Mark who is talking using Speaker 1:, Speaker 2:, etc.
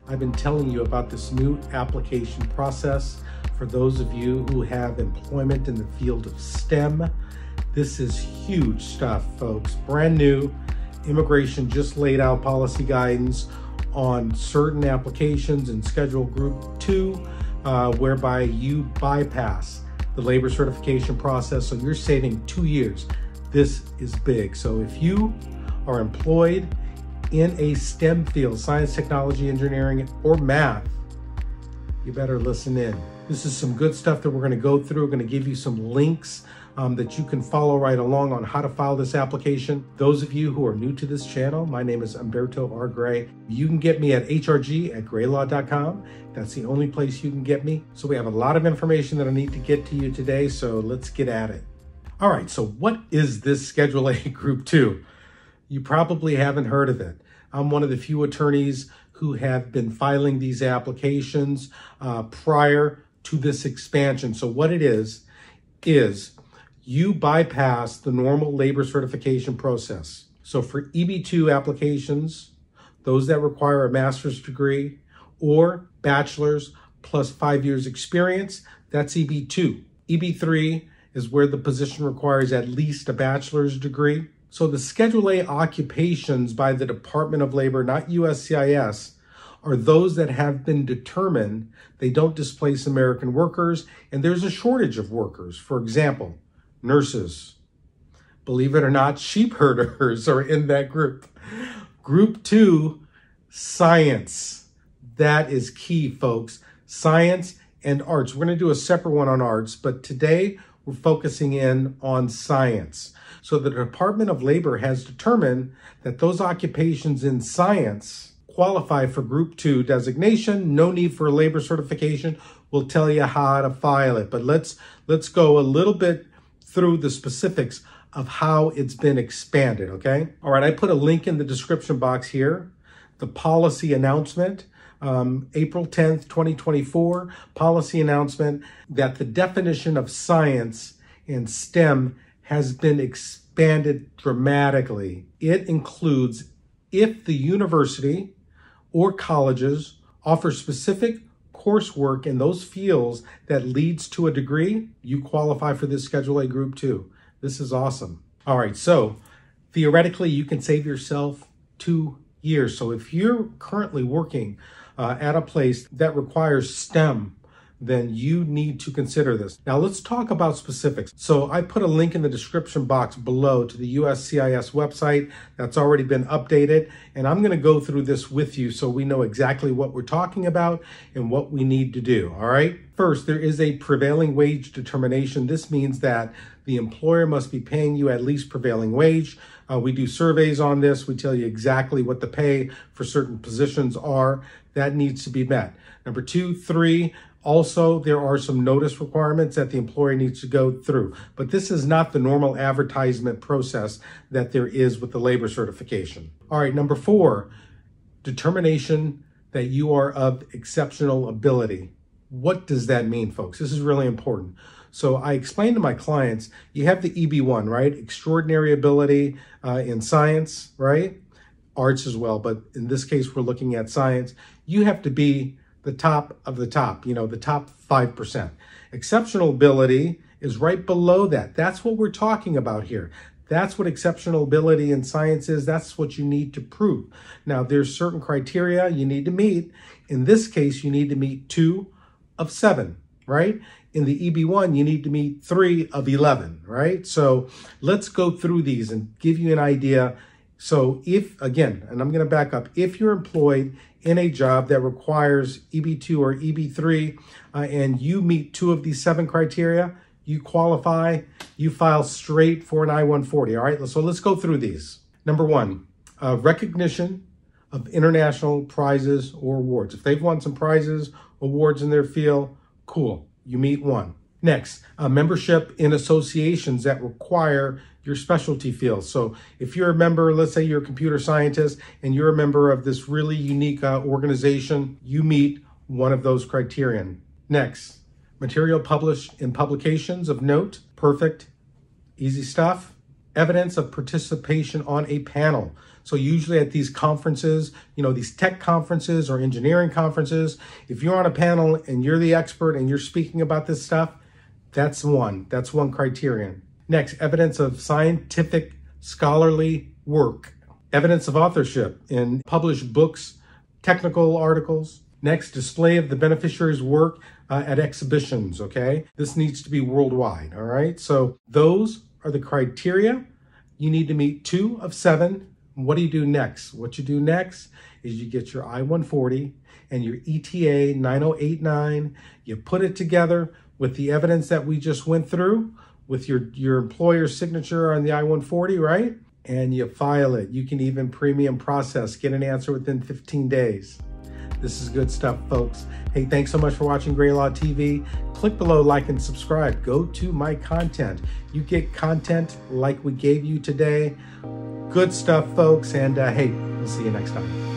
Speaker 1: I've been telling you about this new application process for those of you who have employment in the field of STEM. This is huge stuff, folks. Brand new. Immigration just laid out policy guidance on certain applications in Schedule Group 2, whereby you bypass the labor certification process, so you're saving 2 years. This is big. So if you are employed in a STEM field, science, technology, engineering, or math, you better listen in. This is some good stuff that we're going to go through. We're going to give you some links that you can follow right along on how to file this application. Those of you who are new to this channel, my name is Humberto R. Gray. You can get me at hrg@graylaw.com. That's the only place you can get me. So we have a lot of information that I need to get to you today, so let's get at it. All right, so what is this Schedule A Group 2? You probably haven't heard of it. I'm one of the few attorneys who have been filing these applications prior to this expansion. So what it is you bypass the normal labor certification process. So for EB2 applications, those that require a master's degree or bachelor's plus 5 years experience, that's EB2. EB3 is where the position requires at least a bachelor's degree. So the Schedule A occupations by the Department of Labor, not USCIS, are those that have been determined they don't displace American workers and there's a shortage of workers. For example, nurses. Believe it or not, sheep herders are in that group. Group 2, science. That is key, folks. Science and arts. We're going to do a separate one on arts, but today we're focusing in on science. So the Department of Labor has determined that those occupations in science qualify for Group 2 designation. No need for a labor certification. We'll tell you how to file it. But let's go a little bit through the specifics of how it's been expanded, okay? All right, I put a link in the description box here. The policy announcement, April 10th, 2024, policy announcement that the definition of science and STEM has been expanded dramatically. It includes if the university or colleges offer specific coursework in those fields that leads to a degree, you qualify for this Schedule A Group 2. This is awesome. All right, so theoretically, you can save yourself 2 years. So if you're currently working at a place that requires STEM, then you need to consider this. Now let's talk about specifics. So I put a link in the description box below to the USCIS website that's already been updated. And I'm gonna go through this with you so we know exactly what we're talking about and what we need to do, all right? First, there is a prevailing wage determination. This means that the employer must be paying you at least prevailing wage. We do surveys on this. We tell you exactly what the pay for certain positions are. That needs to be met. Number 2, 3, also, there are some notice requirements that the employer needs to go through, but this is not the normal advertisement process that there is with the labor certification. All right, number 4, determination that you are of exceptional ability. What does that mean, folks? This is really important. So I explain to my clients, you have the EB1, right? Extraordinary ability in science, right? Arts as well, but in this case, we're looking at science. You have to be the top of the top, the top 5%. Exceptional ability is right below that. That's what we're talking about here. That's what exceptional ability in science is. That's what you need to prove. Now, there's certain criteria you need to meet. In this case, you need to meet 2 of 7, right? In the EB1, you need to meet 3 of 11, right? So let's go through these and give you an idea. So if, again, and I'm going to back up, if you're employed in a job that requires EB2 or EB3 and you meet 2 of these 7 criteria, you qualify, you file straight for an I-140, all right? So let's go through these. Number 1, recognition of international prizes or awards. If they've won some prizes, awards in their field, cool, you meet 1. Next, membership in associations that require your specialty field. So if you're a member, let's say you're a computer scientist and you're a member of this really unique organization, you meet 1 of those criterion. Next, material published in publications of note, perfect, easy stuff. Evidence of participation on a panel. So usually at these conferences, these tech conferences or engineering conferences, if you're on a panel and you're the expert and you're speaking about this stuff, that's one criterion. Next, evidence of scientific scholarly work. Evidence of authorship in published books, technical articles. Next, display of the beneficiary's work at exhibitions, okay? This needs to be worldwide, all right? So those are the criteria. You need to meet 2 of 7. What do you do next? What you do next is you get your I-140 and your ETA 9089. You put it together with the evidence that we just went through, with your employer's signature on the I-140, right? And you file it. You can even premium process, get an answer within 15 days. This is good stuff, folks. Hey, thanks so much for watching GrayLaw TV. Click below, like, and subscribe. Go to my content. You get content like we gave you today. Good stuff, folks. And hey, we'll see you next time.